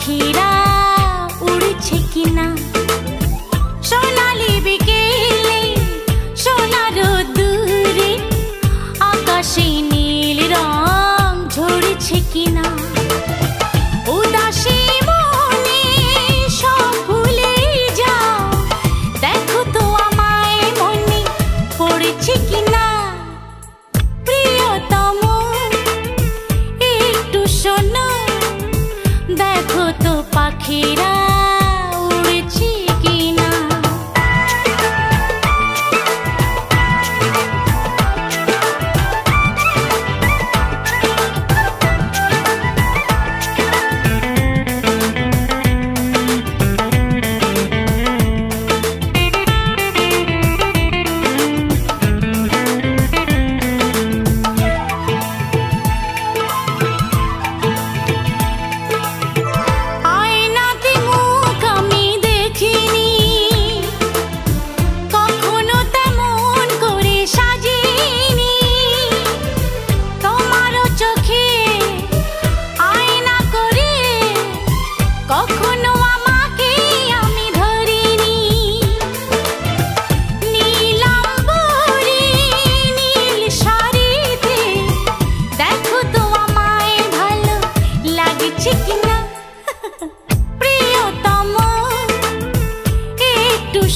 পাখিরা উড়ছে কিনা সোনালি বিকেলে সোনার দূরে আকাশে নীল রং ঝরছে কিনা উদাসী মনে সব ভুলে যাও দেখো তো আমায় মনে পড়েছে কিনা প্রিয়তম একটু শোনো দেখো তো পাখিরা উড়ছে কিনা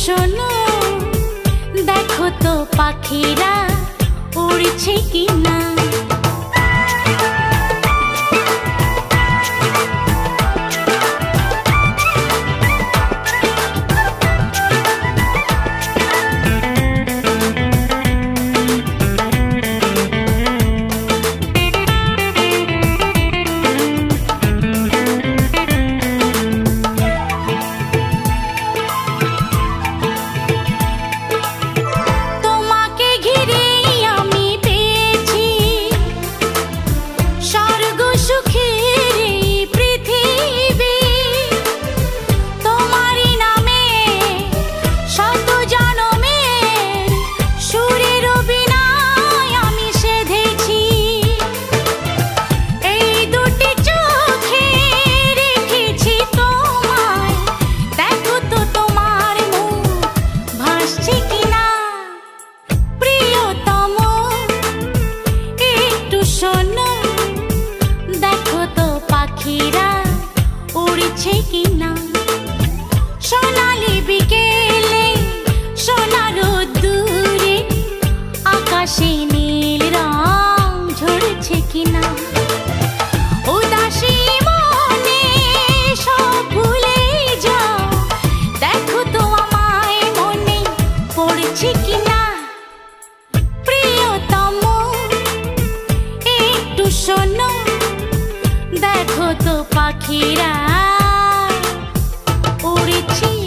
শোনো দেখো তো পাখিরা উড়ছে কিনা শোনো দেখো তো পাখিরা উড়ছে কিনা সোনালি বিকেলে সোনার দূরে আকাশে নীল রং ঝরছে কিনা উদাসী মনে সব ভুলে যাও দেখো তো আমায় মনে পড়ছে কিনা শোনো দেখো তো পাখিরা উড়ছে